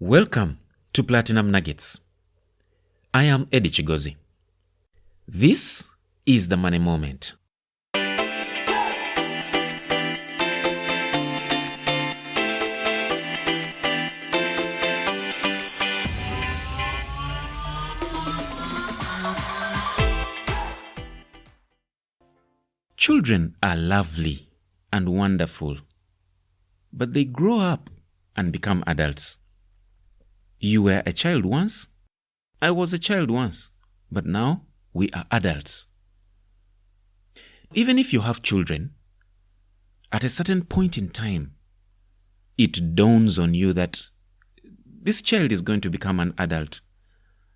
Welcome to Platinum Nuggets. I am Eddie Chigozi. This is the Money Moment. Children are lovely and wonderful, but they grow up and become adults. You were a child once, I was a child once, but now we are adults. Even if you have children, at a certain point in time, it dawns on you that this child is going to become an adult.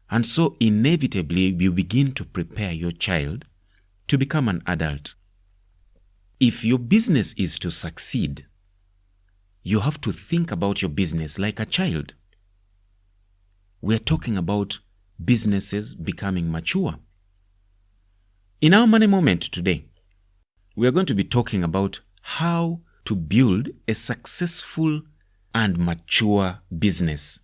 And so inevitably you begin to prepare your child to become an adult. If your business is to succeed, you have to think about your business like a child. We're talking about businesses becoming mature. In our Money Moment today, we are going to be talking about how to build a successful and mature business.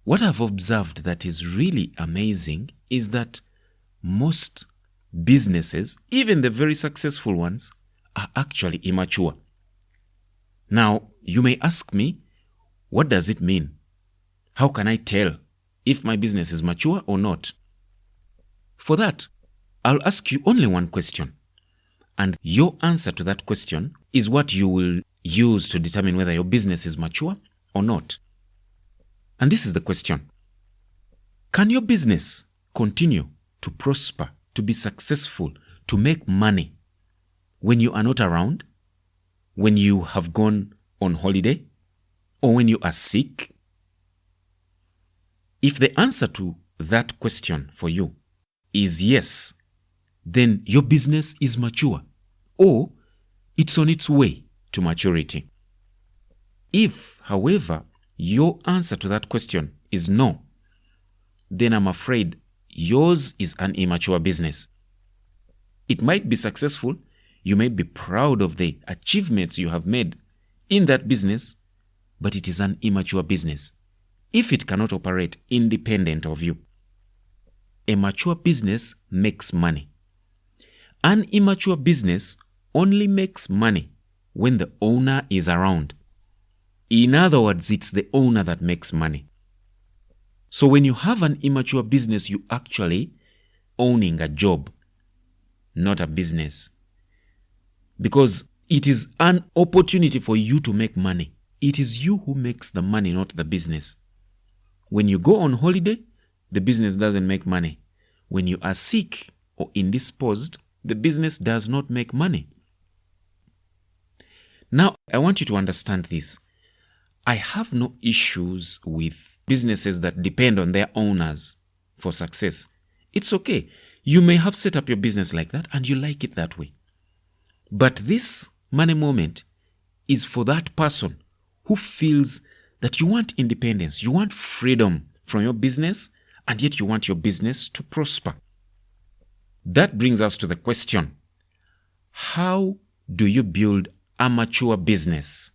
What I've observed that is really amazing is that most businesses, even the very successful ones, are actually immature. Now, you may ask me, what does it mean? How can I tell if my business is mature or not? For that, I'll ask you only one question. And your answer to that question is what you will use to determine whether your business is mature or not. And this is the question. Can your business continue to prosper, to be successful, to make money when you are not around, when you have gone on holiday, or when you are sick? If the answer to that question for you is yes, then your business is mature, or it's on its way to maturity. If, however, your answer to that question is no, then I'm afraid yours is an immature business. It might be successful, you may be proud of the achievements you have made in that business, but it is an immature business if it cannot operate independent of you. A mature business makes money. An immature business only makes money when the owner is around. In other words, it's the owner that makes money. So when you have an immature business, you actually owning a job, not a business. Because it is an opportunity for you to make money. It is you who makes the money, not the business. When you go on holiday, the business doesn't make money. When you are sick or indisposed, the business does not make money. Now, I want you to understand this. I have no issues with businesses that depend on their owners for success. It's okay. You may have set up your business like that and you like it that way. But this Money Moment is for that person who feels that you want independence, you want freedom from your business, and yet you want your business to prosper. That brings us to the question, how do you build a mature business?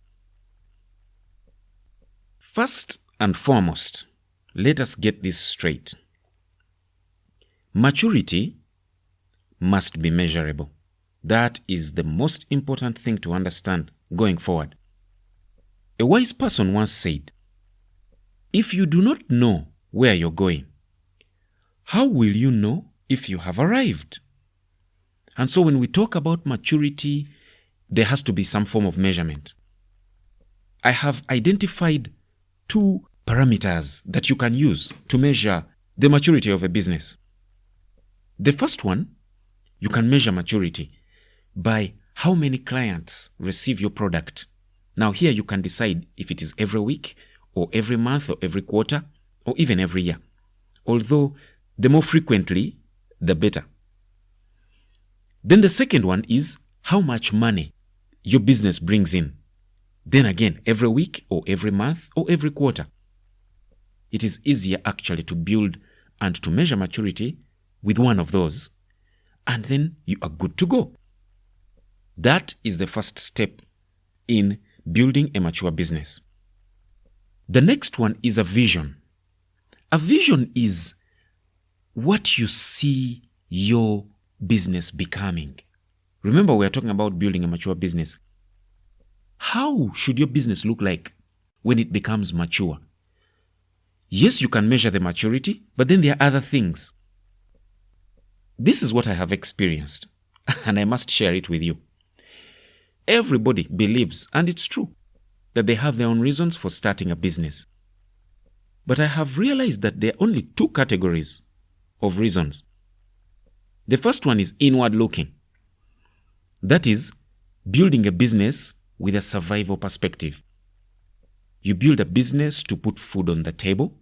First and foremost, let us get this straight. Maturity must be measurable. That is the most important thing to understand going forward. A wise person once said, if you do not know where you're going, how will you know if you have arrived? And so when we talk about maturity, there has to be some form of measurement. I have identified two parameters that you can use to measure the maturity of a business. The first one, you can measure maturity by how many clients receive your product. Now here you can decide if it is every week or every month or every quarter or even every year. Although the more frequently, the better. Then the second one is how much money your business brings in. Then again, every week or every month or every quarter. It is easier actually to build and to measure maturity with one of those, and then you are good to go. That is the first step in building a mature business. The next one is a vision. A vision is what you see your business becoming. Remember, we are talking about building a mature business. How should your business look like when it becomes mature? Yes, you can measure the maturity, but then there are other things. This is what I have experienced, and I must share it with you. Everybody believes, and it's true, that they have their own reasons for starting a business. But I have realized that there are only two categories of reasons. The first one is inward looking. That is, building a business with a survival perspective. You build a business to put food on the table.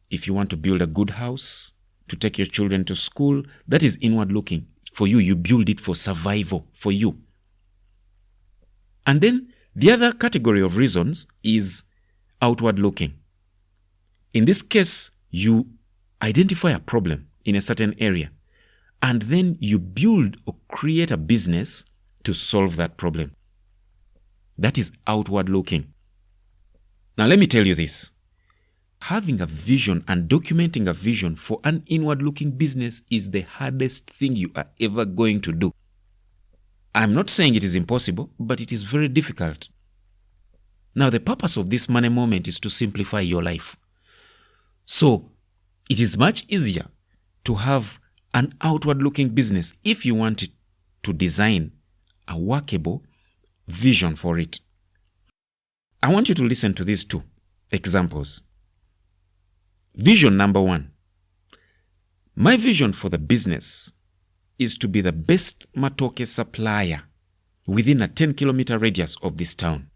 If you want to build a good house, to take your children to school, that is inward looking. For you, you build it for survival, for you. And then the other category of reasons is outward looking. In this case, you identify a problem in a certain area, and then you build or create a business to solve that problem. That is outward looking. Now let me tell you this. Having a vision and documenting a vision for an inward looking business is the hardest thing you are ever going to do. I'm not saying it is impossible, but it is very difficult. Now the purpose of this money moment is to simplify your life. So it is much easier to have an outward looking business if you want to design a workable vision for it. I want you to listen to these two examples. Vision number 1. My vision for the business is to be the best matoke supplier within a 10-kilometer radius of this town.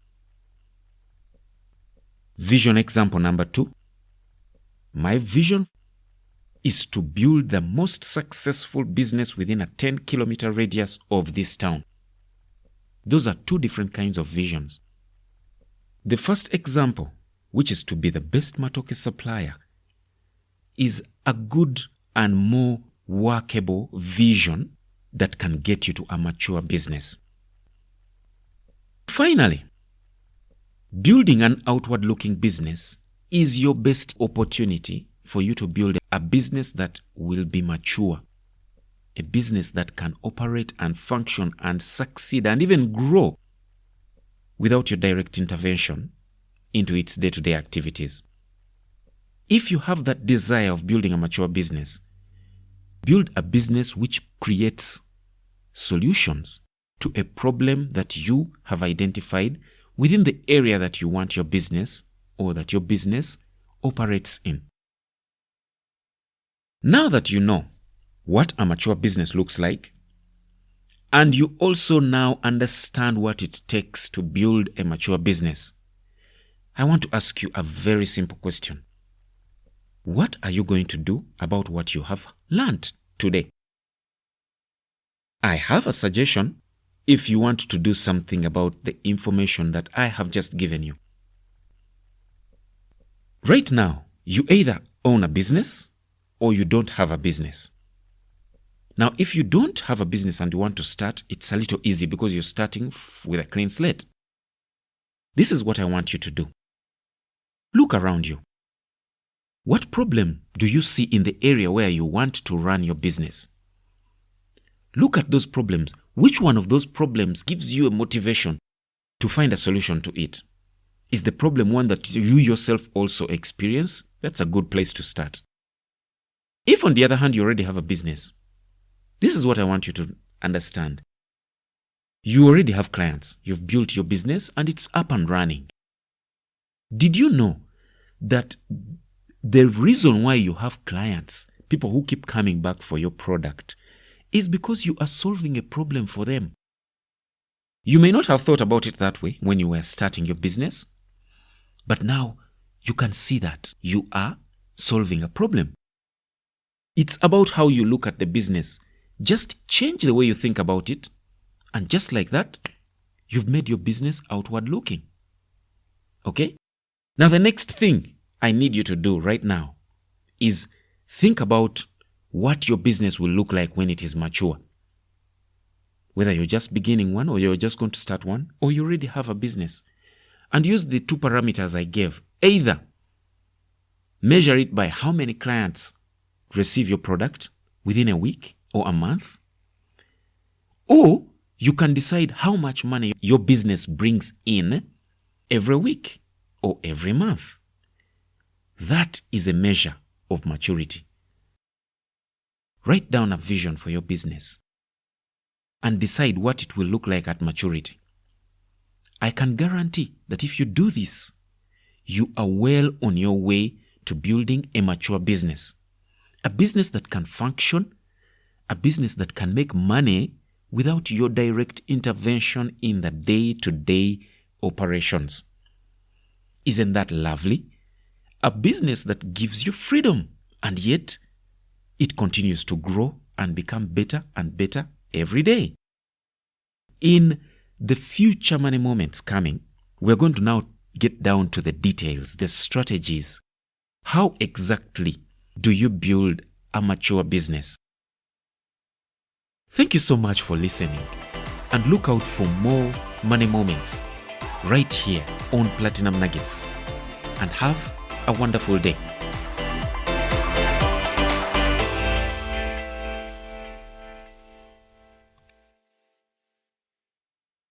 Vision example number 2. My vision is to build the most successful business within a 10-kilometer radius of this town. Those are two different kinds of visions. The first example, which is to be the best matoke supplier, is a good and more workable vision that can get you to a mature business. Finally, building an outward-looking business is your best opportunity for you to build a business that will be mature, a business that can operate and function and succeed and even grow without your direct intervention into its day-to-day activities. If you have that desire of building a mature business, build a business which creates solutions to a problem that you have identified within the area that you want your business or that your business operates in. Now that you know what a mature business looks like, and you also now understand what it takes to build a mature business, I want to ask you a very simple question. What are you going to do about what you have learned today? I have a suggestion if you want to do something about the information that I have just given you. Right now, you either own a business or you don't have a business. Now, if you don't have a business and you want to start, it's a little easy because you're starting with a clean slate. This is what I want you to do. Look around you. What problem do you see in the area where you want to run your business? Look at those problems. Which one of those problems gives you a motivation to find a solution to it? Is the problem one that you yourself also experience? That's a good place to start. If, on the other hand, you already have a business, this is what I want you to understand. You already have clients. You've built your business and it's up and running. Did you know that the reason why you have clients, people who keep coming back for your product, is because you are solving a problem for them? You may not have thought about it that way when you were starting your business, but now you can see that you are solving a problem. It's about how you look at the business. Just change the way you think about it, and just like that, you've made your business outward looking. Okay? Now the next thing I need you to do right now is think about what your business will look like when it is mature. Whether you're just beginning one or you're just going to start one or you already have a business. And use the two parameters I gave. Either measure it by how many clients receive your product within a week or a month, or you can decide how much money your business brings in every week or every month. That is a measure of maturity. Write down a vision for your business and decide what it will look like at maturity. I can guarantee that if you do this, you are well on your way to building a mature business. A business that can function, a business that can make money without your direct intervention in the day-to-day operations. Isn't that lovely? A business that gives you freedom, and yet it continues to grow and become better and better every day. In the future money moments coming, we're going to now get down to the details, the strategies. How exactly do you build a mature business? Thank you so much for listening, and look out for more money moments right here on Platinum Nuggets, and have a wonderful day.